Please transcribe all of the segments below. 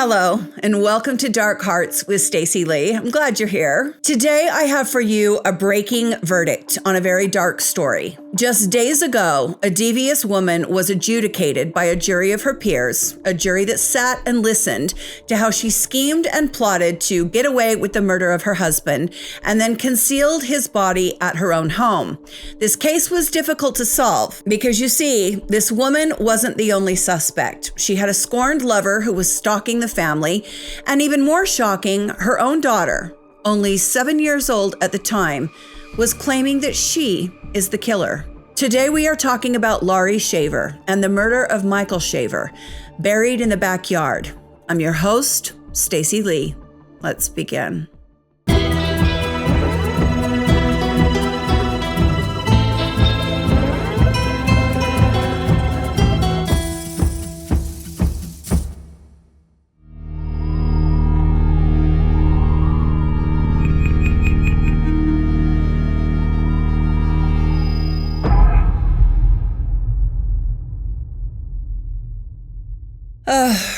Hello, and welcome to Dark Hearts with Stacy Lee. I'm glad you're here. Today, I have for you a breaking verdict on a very dark story. Just days ago, a devious woman was adjudicated by a jury of her peers, a jury that sat and listened to how she schemed and plotted to get away with the murder of her husband and then concealed his body at her own home. This case was difficult to solve because, you see, this woman wasn't the only suspect. She had a scorned lover who was stalking the family, and even more shocking, her own daughter, only 7 years old at the time, was claiming that she is the killer. Today we are talking about Laurie Shaver and the murder of Michael Shaver, buried in the backyard. I'm your host, Stacy Lee. Let's begin.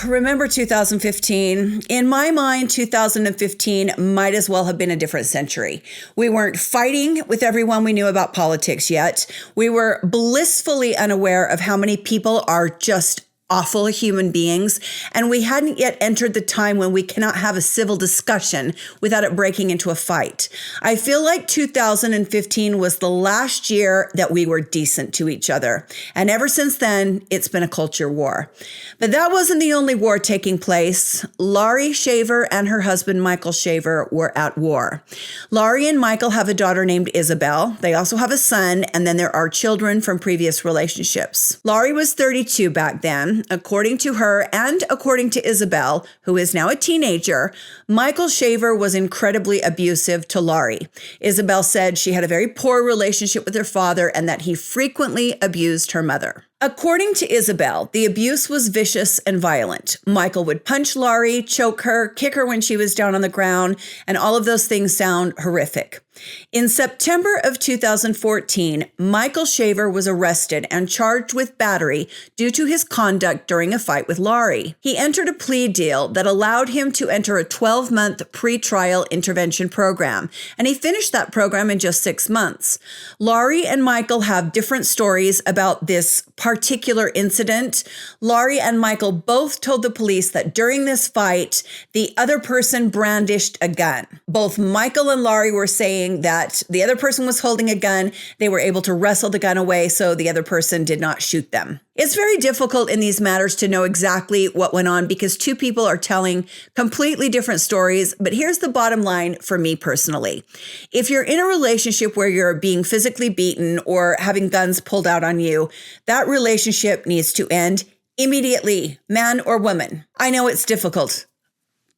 Remember 2015? In my mind, 2015 might as well have been a different century. We weren't fighting with everyone we knew about politics yet. We were blissfully unaware of how many people are just awful human beings, and we hadn't yet entered the time when we cannot have a civil discussion without it breaking into a fight. I feel like 2015 was the last year that we were decent to each other, and ever since then, it's been a culture war. But that wasn't the only war taking place. Laurie Shaver and her husband, Michael Shaver, were at war. Laurie and Michael have a daughter named Isabelle. They also have a son, and then there are children from previous relationships. Laurie was 32 back then. According to her and according to Isabelle, who is now a teenager, Michael Shaver was incredibly abusive to Laurie. Isabelle said she had a very poor relationship with her father and that he frequently abused her mother. According to Isabelle, the abuse was vicious and violent. Michael would punch Laurie, choke her, kick her when she was down on the ground, and all of those things sound horrific. In September of 2014, Michael Shaver was arrested and charged with battery due to his conduct during a fight with Laurie. He entered a plea deal that allowed him to enter a 12-month pretrial intervention program, and he finished that program in just 6 months. Laurie and Michael have different stories about this particular incident. Laurie and Michael both told the police that during this fight, the other person brandished a gun. Both Michael and Laurie were saying that the other person was holding a gun. They were able to wrestle the gun away so the other person did not shoot them. It's very difficult in these matters to know exactly what went on because two people are telling completely different stories. But here's the bottom line for me personally. If you're in a relationship where you're being physically beaten or having guns pulled out on you, that relationship needs to end immediately, man or woman. I know it's difficult.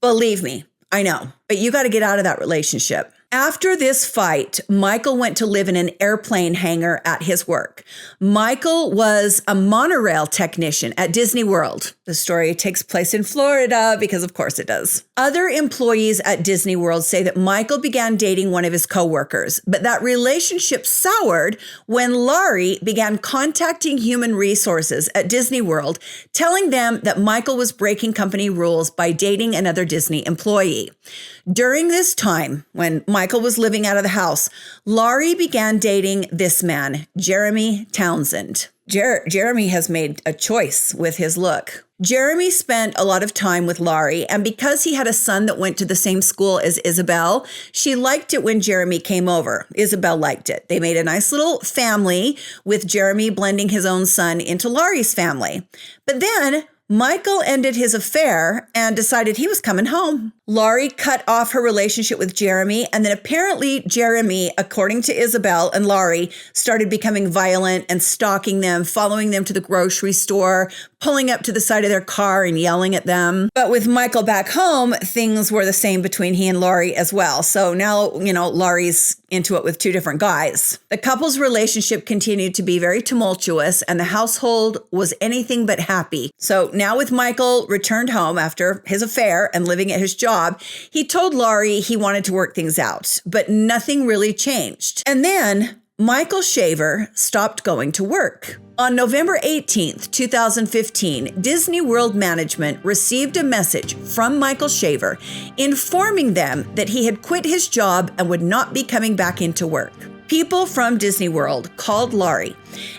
Believe me, I know, but you got to get out of that relationship. After this fight, Michael went to live in an airplane hangar at his work. Michael was a monorail technician at Disney World. The story takes place in Florida because of course it does. Other employees at Disney World say that Michael began dating one of his coworkers, but that relationship soured when Laurie began contacting human resources at Disney World, telling them that Michael was breaking company rules by dating another Disney employee. During this time, when Michael was living out of the house, Laurie began dating this man, Jeremy Townsend. Jeremy has made a choice with his look. Jeremy spent a lot of time with Laurie, and because he had a son that went to the same school as Isabelle, she liked it when Jeremy came over. Isabelle liked it. They made a nice little family with Jeremy blending his own son into Laurie's family. But then Michael ended his affair and decided he was coming home. Laurie cut off her relationship with Jeremy, and then apparently Jeremy, according to Isabelle and Laurie, started becoming violent and stalking them, following them to the grocery store, pulling up to the side of their car and yelling at them. But with Michael back home, things were the same between he and Laurie as well. So now, Laurie's into it with two different guys. The couple's relationship continued to be very tumultuous, and the household was anything but happy. So now with Michael returned home after his affair and living at his job, he told Laurie he wanted to work things out, but nothing really changed. And then Michael Shaver stopped going to work. On November 18th, 2015, Disney World Management received a message from Michael Shaver informing them that he had quit his job and would not be coming back into work. People from Disney World called Laurie,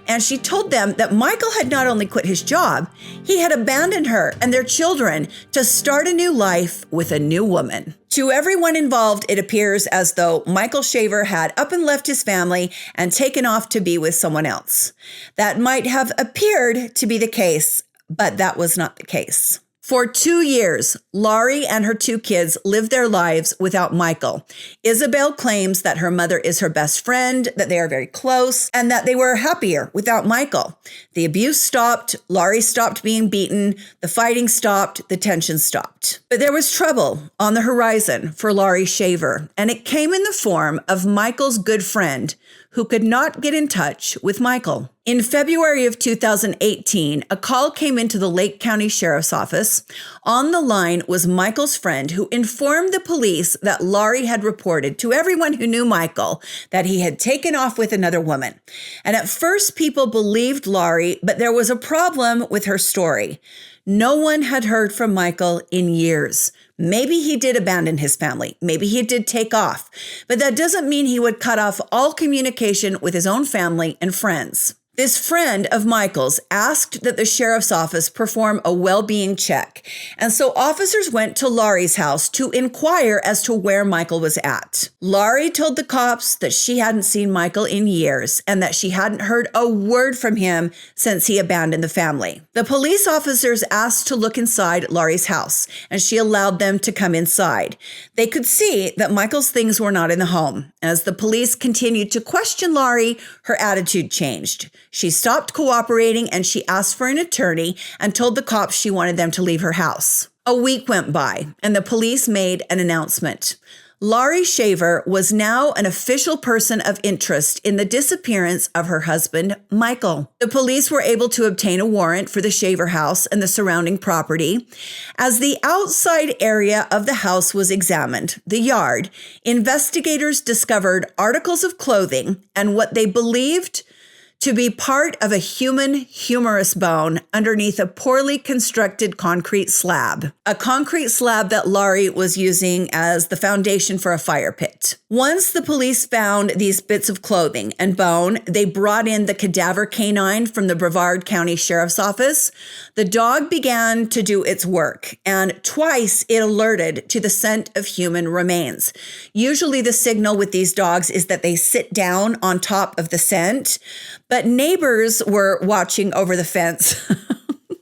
and she told them that Michael had not only quit his job, he had abandoned her and their children to start a new life with a new woman. To everyone involved, it appears as though Michael Shaver had up and left his family and taken off to be with someone else. That might have appeared to be the case, but that was not the case. For 2 years, Laurie and her 2 kids lived their lives without Michael. Isabelle claims that her mother is her best friend, that they are very close, and that they were happier without Michael. The abuse stopped, Laurie stopped being beaten, the fighting stopped, the tension stopped. But there was trouble on the horizon for Laurie Shaver, and it came in the form of Michael's good friend, who could not get in touch with Michael. In February of 2018, a call came into the Lake County Sheriff's Office. On the line was Michael's friend, who informed the police that Laurie had reported to everyone who knew Michael that he had taken off with another woman. And at first, people believed Laurie, but there was a problem with her story. No one had heard from Michael in years. Maybe he did abandon his family. Maybe he did take off. But that doesn't mean he would cut off all communication with his own family and friends. This friend of Michael's asked that the sheriff's office perform a well-being check. And so officers went to Laurie's house to inquire as to where Michael was at. Laurie told the cops that she hadn't seen Michael in years and that she hadn't heard a word from him since he abandoned the family. The police officers asked to look inside Laurie's house, and she allowed them to come inside. They could see that Michael's things were not in the home. As the police continued to question Laurie, her attitude changed. She stopped cooperating and she asked for an attorney and told the cops she wanted them to leave her house. A week went by and the police made an announcement. Laurie Shaver was now an official person of interest in the disappearance of her husband, Michael. The police were able to obtain a warrant for the Shaver house and the surrounding property. As the outside area of the house was examined, the yard, investigators discovered articles of clothing and what they believed to be part of a human humerus bone underneath a poorly constructed concrete slab. A concrete slab that Laurie was using as the foundation for a fire pit. Once the police found these bits of clothing and bone, they brought in the cadaver canine from the Brevard County Sheriff's Office. The dog began to do its work, and twice it alerted to the scent of human remains. Usually the signal with these dogs is that they sit down on top of the scent. But neighbors were watching over the fence.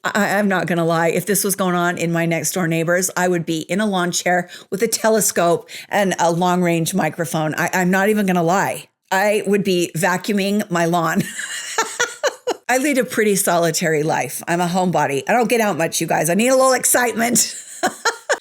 I'm not going to lie. If this was going on in my next door neighbors, I would be in a lawn chair with a telescope and a long range microphone. I'm not even going to lie. I would be vacuuming my lawn. I lead a pretty solitary life. I'm a homebody. I don't get out much, you guys. I need a little excitement.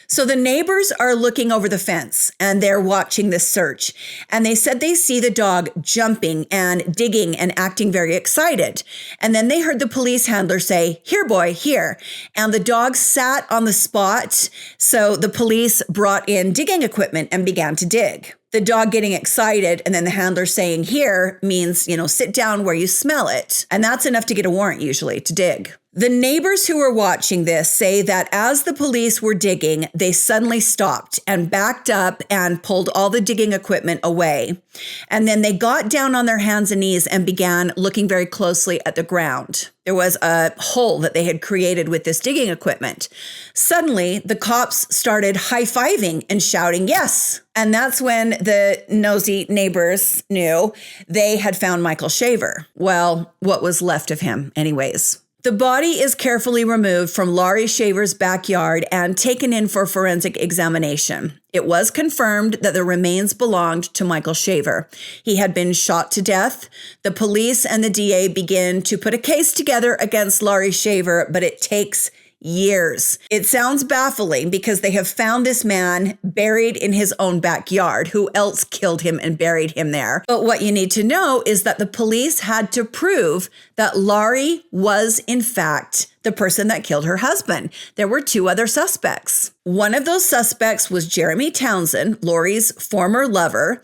So the neighbors are looking over the fence and they're watching this search. And they said they see the dog jumping and digging and acting very excited. And then they heard the police handler say, "Here, boy, here." And the dog sat on the spot. So the police brought in digging equipment and began to dig. The dog getting excited and then the handler saying "here" means, sit down where you smell it. And that's enough to get a warrant usually to dig. The neighbors who were watching this say that as the police were digging, they suddenly stopped and backed up and pulled all the digging equipment away. And then they got down on their hands and knees and began looking very closely at the ground. There was a hole that they had created with this digging equipment. Suddenly, the cops started high-fiving and shouting, "Yes!" And that's when the nosy neighbors knew they had found Michael Shaver. Well, what was left of him anyways. The body is carefully removed from Laurie Shaver's backyard and taken in for forensic examination. It was confirmed that the remains belonged to Michael Shaver. He had been shot to death. The police and the DA begin to put a case together against Laurie Shaver, but it takes years. It sounds baffling because they have found this man buried in his own backyard. Who else killed him and buried him there? But what you need to know is that the police had to prove that Laurie was in fact the person that killed her husband. There were 2 other suspects. One of those suspects was Jeremy Townsend, Laurie's former lover.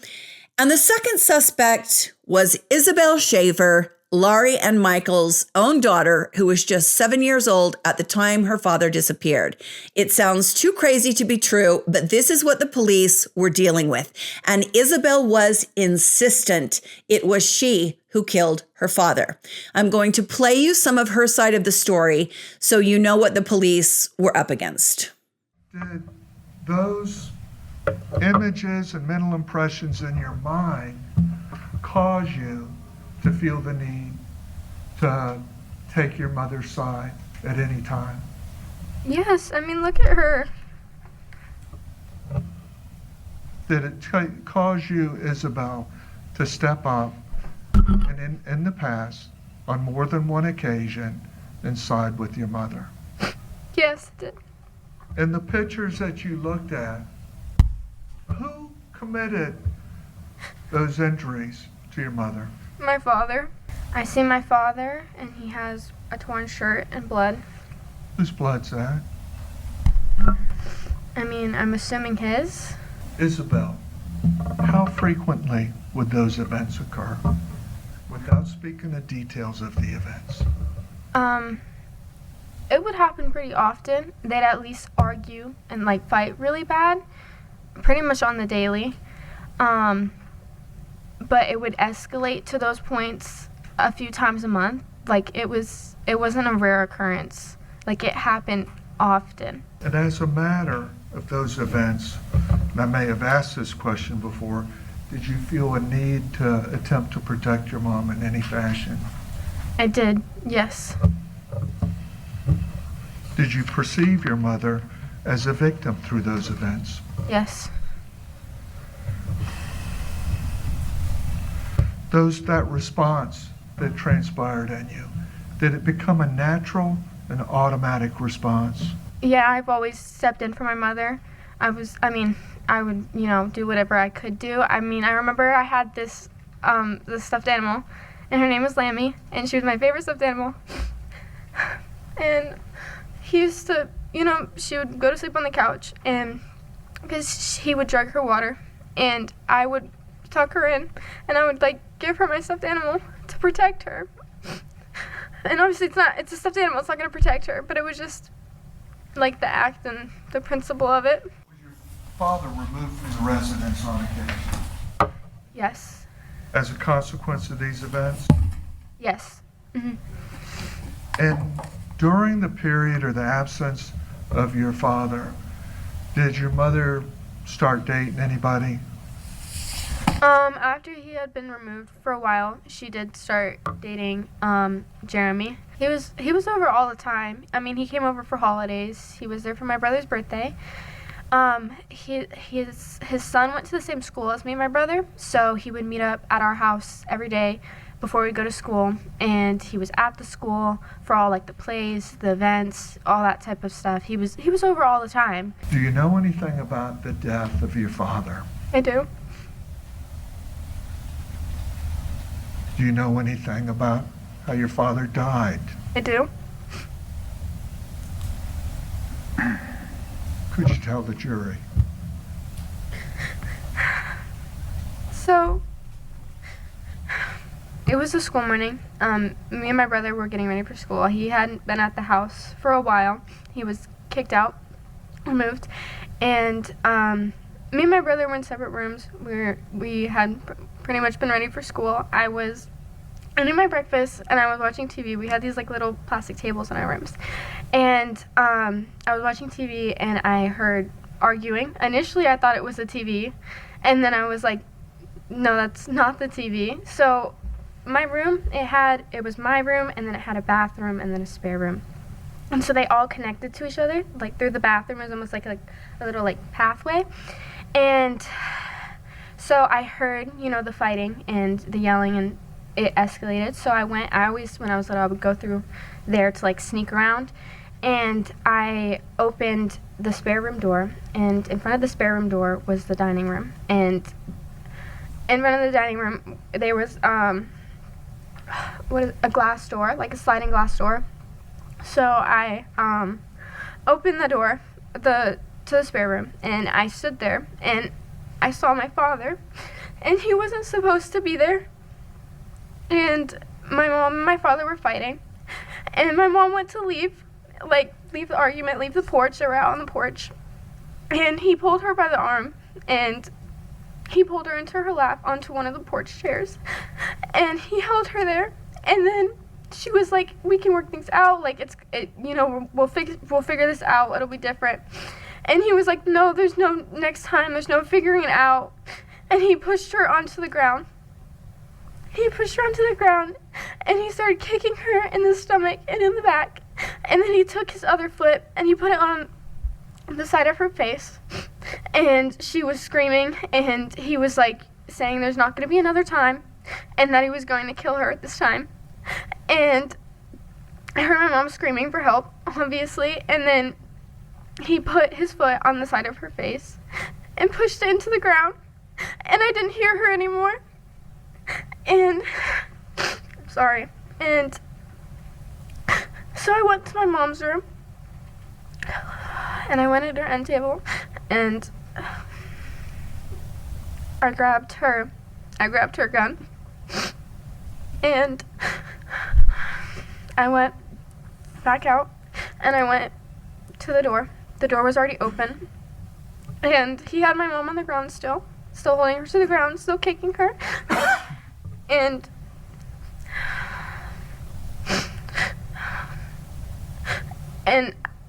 And the second suspect was Isabelle Shaver, Laurie and Michael's own daughter, who was just 7 years old at the time her father disappeared. It sounds too crazy to be true, but this is what the police were dealing with. And Isabelle was insistent it was she who killed her father. I'm going to play you some of her side of the story so you know what the police were up against. Did those images and mental impressions in your mind cause you to feel the need to take your mother's side at any time? Yes, I mean, look at her. Did it cause you, Isabelle, to step up and in the past, on more than one occasion, and side with your mother? Yes, it did. In the pictures that you looked at, who committed those injuries to your mother? My father. I see my father, and he has a torn shirt and blood. Whose blood's that? I mean, I'm assuming his. Isabelle, how frequently would those events occur? Without speaking the details of the events. It would happen pretty often. They'd at least argue and like fight really bad, pretty much on the daily. But it would escalate to those points a few times a month. Like it wasn't a rare occurrence. Like it happened often. And as a matter of those events, and I may have asked this question before, did you feel a need to attempt to protect your mom in any fashion? I did, yes. Did you perceive your mother as a victim through those events? Yes. That response that transpired in you, did it become a natural and automatic response? Yeah, I've always stepped in for my mother. I would, do whatever I could do. I mean, I remember I had this stuffed animal, and her name was Lammy, and she was my favorite stuffed animal. And he used to, she would go to sleep on the couch, and because he would drug her water, and I would tuck her in, and I would give her my stuffed animal to protect her. And obviously it's a stuffed animal, it's not going to protect her, but it was just the act and the principle of it. Was your father removed from the residence on occasion? Yes. As a consequence of these events? Yes. Mm-hmm. And during the period or the absence of your father, did your mother start dating anybody? After he had been removed for a while, she did start dating Jeremy. He was over all the time. I mean, he came over for holidays. He was there for my brother's birthday. His son went to the same school as me and my brother, so he would meet up at our house every day before we go to school, and he was at the school for all the plays, the events, all that type of stuff. He was over all the time. Do you know anything about the death of your father? I do. Do you know anything about how your father died? I do. Could you tell the jury? So, it was a school morning. Me and my brother were getting ready for school. He hadn't been at the house for a while. He was kicked out, removed, and me and my brother were in separate rooms. We had pretty much been ready for school. I was eating my breakfast and I was watching TV. We had these little plastic tables in our rooms, and I was watching TV and I heard arguing. Initially, I thought it was the TV, and then I was like, "No, that's not the TV." So my room, it was my room, and then it had a bathroom and then a spare room. And so they all connected to each other, through the bathroom. It was almost like a little pathway. And so I heard, the fighting and the yelling, and it escalated. So when I was little, I would go through there to sneak around. And I opened the spare room door, and in front of the spare room door was the dining room. And in front of the dining room, there was a glass door, a sliding glass door. So I opened the door to the spare room, and I stood there, and I saw my father, and he wasn't supposed to be there. and my mom and my father were fighting, and my mom went to leave the argument, leave the porch. They were out on the porch, and he pulled her by the arm, and he pulled her into her lap onto one of the porch chairs, and he held her there, and then she was like, we can work things out, like, we'll figure this out, it'll be different. And he was like, no, there's no next time, there's no figuring it out. And he pushed her onto the ground. And he started kicking her in the stomach and in the back. And then he took his other foot and he put it on the side of her face. And she was screaming, and he was like saying there's not going to be another time, and that he was going to kill her at this time. And I heard my mom screaming for help, obviously, and then he put his foot on the side of her face and pushed it into the ground, and I didn't hear her anymore. And sorry. And so I went to my mom's room, and I went at her end table, and I grabbed her gun, and I went back out, and I went to the door. The door was already open, and he had my mom on the ground still holding her to the ground, still kicking her, and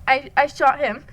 I shot him.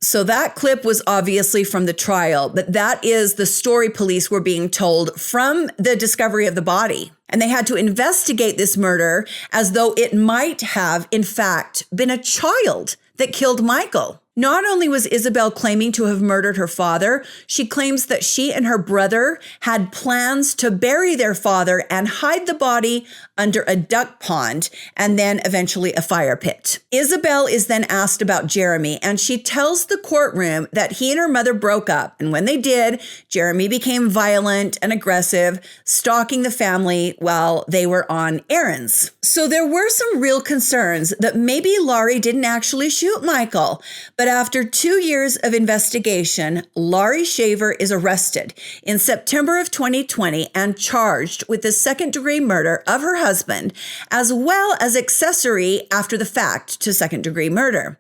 So that clip was obviously from the trial, but that is the story police were being told from the discovery of the body. And they had to investigate this murder as though it might have, in fact, been a child that killed Michael. Not only was Isabelle claiming to have murdered her father, she claims that she and her brother had plans to bury their father and hide the body under a duck pond and then eventually a fire pit. Isabelle is then asked about Jeremy, and she tells the courtroom that he and her mother broke up. And when they did, Jeremy became violent and aggressive, stalking the family while they were on errands. So there were some real concerns that maybe Laurie didn't actually shoot Michael. But after 2 years of investigation, Laurie Shaver is arrested in September of 2020 and charged with the second-degree murder of her husband, as well as accessory after the fact to second-degree murder.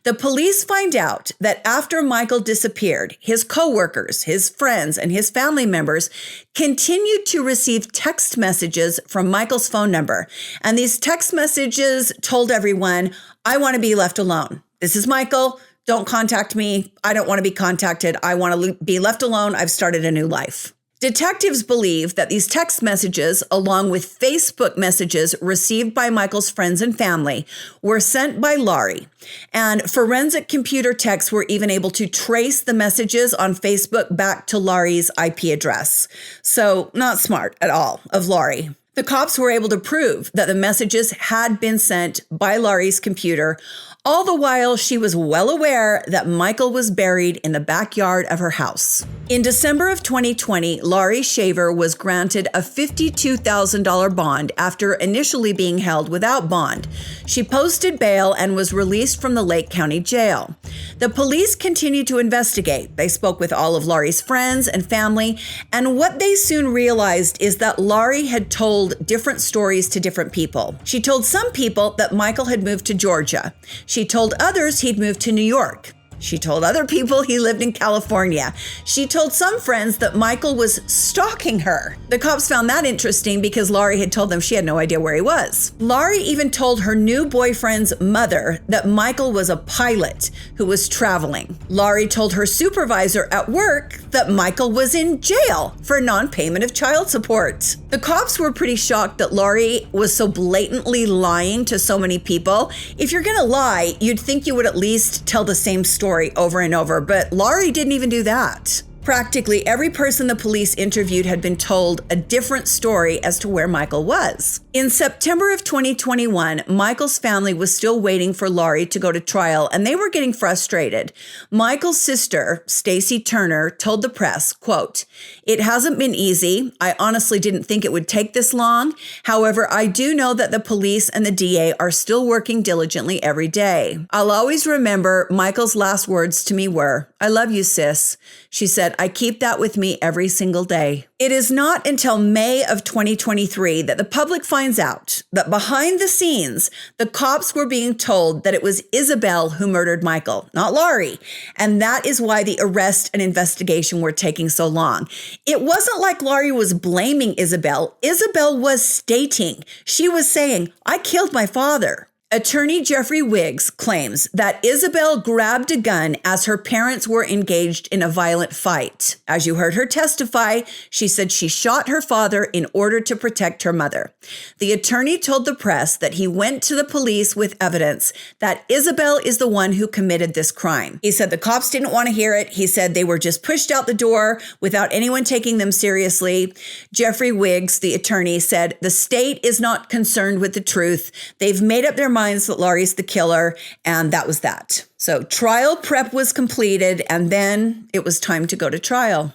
The police find out that after Michael disappeared, his co-workers, his friends, and his family members continued to receive text messages from Michael's phone number. And these text messages told everyone, I want to be left alone. This is Michael. Don't contact me. I don't want to be contacted. I want to be left alone. I've started a new life. Detectives believe that these text messages, along with Facebook messages received by Michael's friends and family, were sent by Laurie. And forensic computer techs were even able to trace the messages on Facebook back to Laurie's IP address. So not smart at all of Laurie. The cops were able to prove that the messages had been sent by Laurie's computer, all the while she was well aware that Michael was buried in the backyard of her house. In December of 2020, Laurie Shaver was granted a $52,000 bond after initially being held without bond. She posted bail and was released from the Lake County Jail. The police continued to investigate. They spoke with all of Laurie's friends and family, and what they soon realized is that Laurie had told different stories to different people. She told some people that Michael had moved to Georgia. She told others he'd moved to New York. She told other people he lived in California. She told some friends that Michael was stalking her. The cops found that interesting because Laurie had told them she had no idea where he was. Laurie even told her new boyfriend's mother that Michael was a pilot who was traveling. Laurie told her supervisor at work that Michael was in jail for non-payment of child support. The cops were pretty shocked that Laurie was so blatantly lying to so many people. If you're gonna lie, you'd think you would at least tell the same story over and over, but Laurie didn't even do that. Practically every person the police interviewed had been told a different story as to where Michael was. In September of 2021, Michael's family was still waiting for Laurie to go to trial, and they were getting frustrated. Michael's sister, Stacy Turner, told the press, quote, "It hasn't been easy. I honestly didn't think it would take this long. However, I do know that the police and the DA are still working diligently every day. I'll always remember Michael's last words to me were, I love you, sis. She said, I keep that with me every single day. It is not until May of 2023 that the public finds out that behind the scenes, the cops were being told that it was Isabelle who murdered Michael, not Laurie. And that is why the arrest and investigation were taking so long. It wasn't like Laurie was blaming Isabelle. Isabelle was stating, she was saying, I killed my father. Attorney Jeffrey Wiggs claims that Isabelle grabbed a gun as her parents were engaged in a violent fight. As you heard her testify, she said she shot her father in order to protect her mother. The attorney told the press that he went to the police with evidence that Isabelle is the one who committed this crime. He said the cops didn't want to hear it. He said they were just pushed out the door without anyone taking them seriously. Jeffrey Wiggs, the attorney, said the state is not concerned with the truth. They've made up their minds that Laurie's the killer, and that was that. So trial prep was completed, and then it was time to go to trial.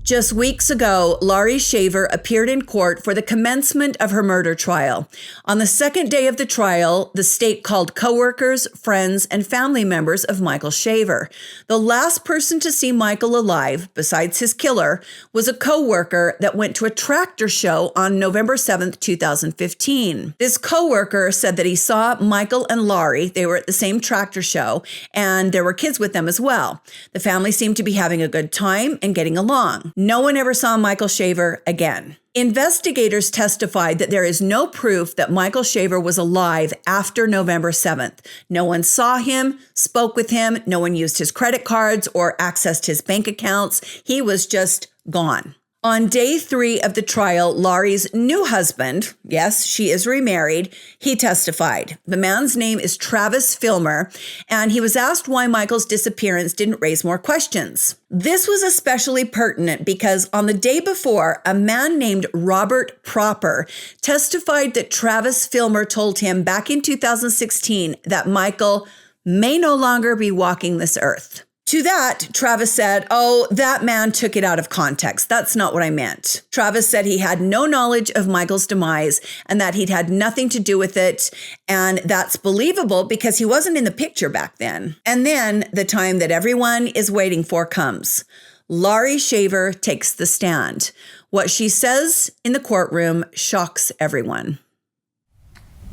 Just weeks ago, Laurie Shaver appeared in court for the commencement of her murder trial. On the second day of the trial, the state called coworkers, friends, and family members of Michael Shaver. The last person to see Michael alive, besides his killer, was a coworker that went to a tractor show on November 7th, 2015. This coworker said that he saw Michael and Laurie. They were at the same tractor show, and there were kids with them as well. The family seemed to be having a good time and getting along. No one ever saw Michael Shaver again. Investigators testified that there is no proof that Michael Shaver was alive after November 7th. No one saw him, spoke with him, no one used his credit cards or accessed his bank accounts. He was just gone. On day 3 of the trial, Laurie's new husband, yes, she is remarried, he testified. The man's name is Travis Filmer, and he was asked why Michael's disappearance didn't raise more questions. This was especially pertinent because on the day before, a man named Robert Proper testified that Travis Filmer told him back in 2016 that Michael may no longer be walking this earth. To that, Travis said, oh, that man took it out of context. That's not what I meant. Travis said he had no knowledge of Michael's demise and that he'd had nothing to do with it. And that's believable because he wasn't in the picture back then. And then the time that everyone is waiting for comes. Laurie Shaver takes the stand. What she says in the courtroom shocks everyone.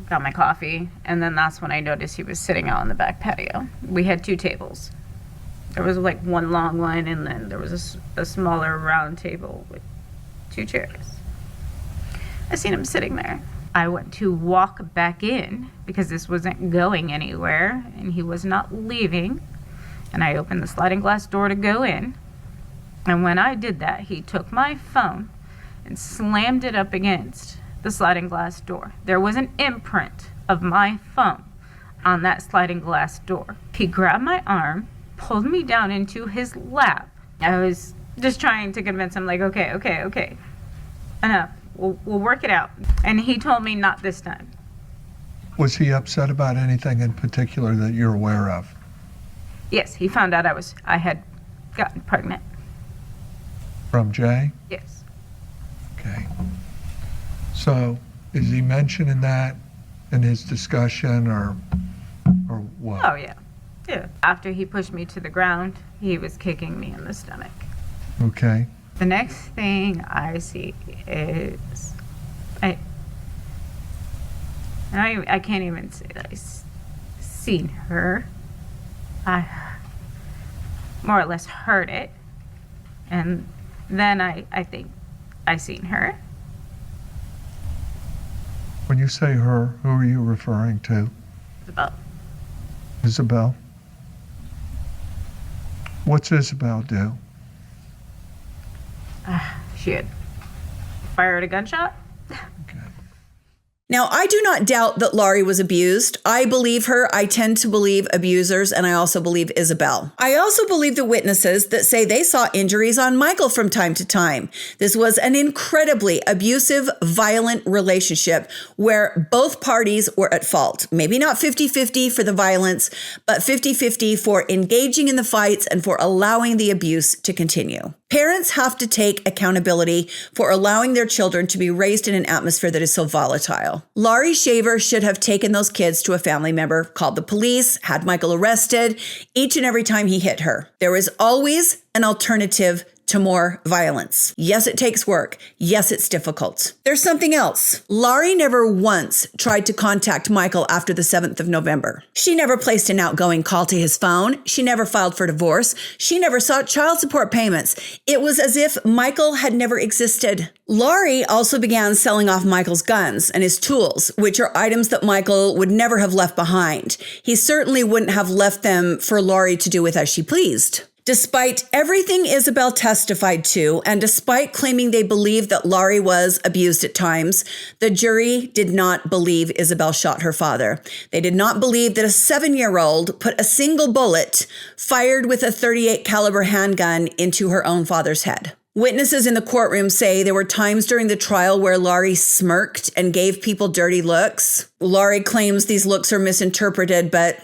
Got my coffee, and then that's when I noticed he was sitting out on the back patio. We had 2 tables. There was like one long one, and then there was a smaller round table with 2 chairs. I seen him sitting there. I went to walk back in because this wasn't going anywhere, and he was not leaving. And I opened the sliding glass door to go in. And when I did that, he took my phone and slammed it up against the sliding glass door. There was an imprint of my phone on that sliding glass door. He grabbed my arm, pulled me down into his lap. I was just trying to convince him, like, okay, enough. We'll work it out. And he told me not this time. Was he upset about anything in particular that you're aware of? Yes, he found out I had gotten pregnant. From Jay? Yes. Okay. So is he mentioning that in his discussion or what? Oh, yeah. Yeah. After he pushed me to the ground, he was kicking me in the stomach. Okay. The next thing I see is I can't even say that I seen her. I more or less heard it, and then I think I seen her. When you say her, who are you referring to? Isabelle. Isabelle? What's Isabelle do? She had fired a gunshot. Okay. Now, I do not doubt that Laurie was abused. I believe her. I tend to believe abusers, and I also believe Isabelle. I also believe the witnesses that say they saw injuries on Michael from time to time. This was an incredibly abusive, violent relationship where both parties were at fault. Maybe not 50-50 for the violence, but 50-50 for engaging in the fights and for allowing the abuse to continue. Parents have to take accountability for allowing their children to be raised in an atmosphere that is so volatile. Laurie Shaver should have taken those kids to a family member, called the police, had Michael arrested each and every time he hit her. There is always an alternative to more violence. Yes, it takes work. Yes, it's difficult. There's something else. Laurie never once tried to contact Michael after the 7th of November. She never placed an outgoing call to his phone. She never filed for divorce. She never sought child support payments. It was as if Michael had never existed. Laurie also began selling off Michael's guns and his tools, which are items that Michael would never have left behind. He certainly wouldn't have left them for Laurie to do with as she pleased. Despite everything Isabelle testified to, and despite claiming they believed that Laurie was abused at times, the jury did not believe Isabelle shot her father. They did not believe that a 7-year-old put a single bullet fired with a .38 caliber handgun into her own father's head. Witnesses in the courtroom say there were times during the trial where Laurie smirked and gave people dirty looks. Laurie claims these looks are misinterpreted, but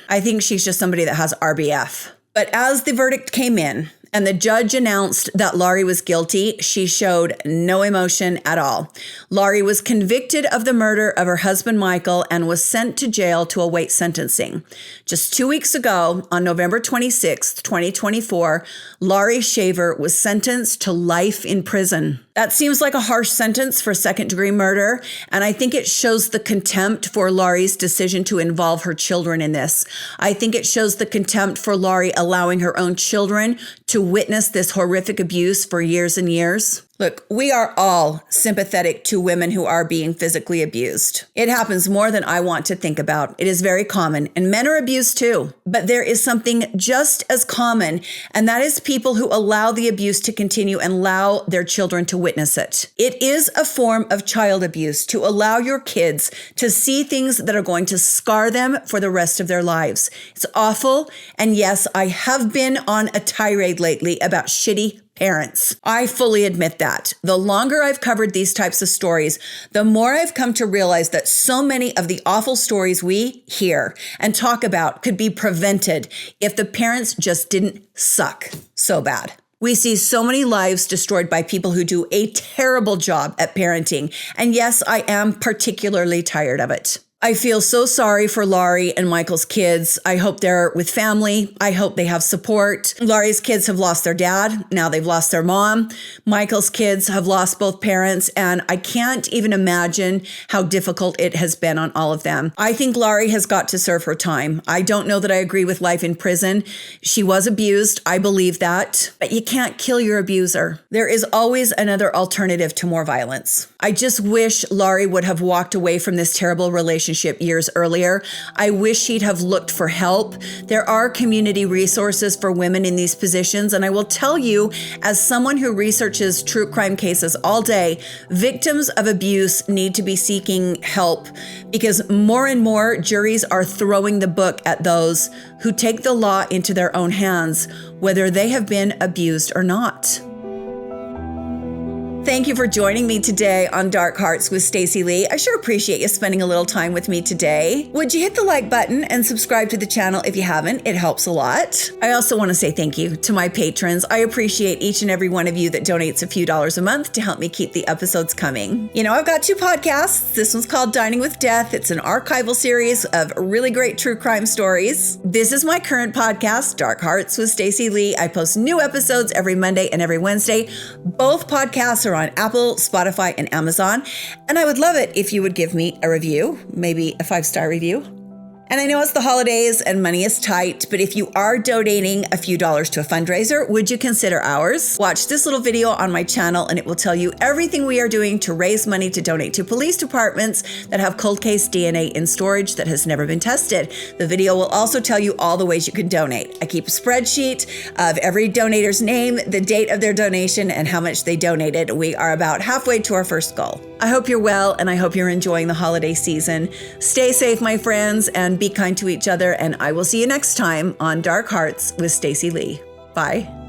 I think she's just somebody that has RBF. But as the verdict came in and the judge announced that Laurie was guilty, she showed no emotion at all. Laurie was convicted of the murder of her husband, Michael, and was sent to jail to await sentencing. Just 2 weeks ago, on November 26th, 2024, Laurie Shaver was sentenced to life in prison. That seems like a harsh sentence for second-degree murder, and I think it shows the contempt for Laurie's decision to involve her children in this. I think it shows the contempt for Laurie allowing her own children to witness this horrific abuse for years and years. Look, we are all sympathetic to women who are being physically abused. It happens more than I want to think about. It is very common, and men are abused too. But there is something just as common, and that is people who allow the abuse to continue and allow their children to witness it. It is a form of child abuse to allow your kids to see things that are going to scar them for the rest of their lives. It's awful, and yes, I have been on a tirade lately about shitty parents. I fully admit that. The longer I've covered these types of stories, the more I've come to realize that so many of the awful stories we hear and talk about could be prevented if the parents just didn't suck so bad. We see so many lives destroyed by people who do a terrible job at parenting. And yes, I am particularly tired of it. I feel so sorry for Laurie and Michael's kids. I hope they're with family. I hope they have support. Laurie's kids have lost their dad. Now they've lost their mom. Michael's kids have lost both parents, and I can't even imagine how difficult it has been on all of them. I think Laurie has got to serve her time. I don't know that I agree with life in prison. She was abused. I believe that. But you can't kill your abuser. There is always another alternative to more violence. I just wish Laurie would have walked away from this terrible relationship years earlier. I wish she'd have looked for help. There are community resources for women in these positions, and I will tell you, as someone who researches true crime cases all day, victims of abuse need to be seeking help because more and more juries are throwing the book at those who take the law into their own hands, whether they have been abused or not. Thank you for joining me today on Dark Hearts with Stacy Lee. I sure appreciate you spending a little time with me today. Would you hit the like button and subscribe to the channel if you haven't? It helps a lot. I also want to say thank you to my patrons. I appreciate each and every one of you that donates a few dollars a month to help me keep the episodes coming. You know, I've got 2 podcasts. This one's called Dining with Death. It's an archival series of really great true crime stories. This is my current podcast, Dark Hearts with Stacy Lee. I post new episodes every Monday and every Wednesday. Both podcasts are on Apple, Spotify, and Amazon. And I would love it if you would give me a review, maybe a 5-star review. And I know it's the holidays and money is tight, but if you are donating a few dollars to a fundraiser, would you consider ours? Watch this little video on my channel and it will tell you everything we are doing to raise money to donate to police departments that have cold case DNA in storage that has never been tested. The video will also tell you all the ways you can donate. I keep a spreadsheet of every donator's name, the date of their donation, and how much they donated. We are about halfway to our first goal. I hope you're well and I hope you're enjoying the holiday season. Stay safe, my friends, and be kind to each other, and I will see you next time on Dark Hearts with Stacy Lee. Bye.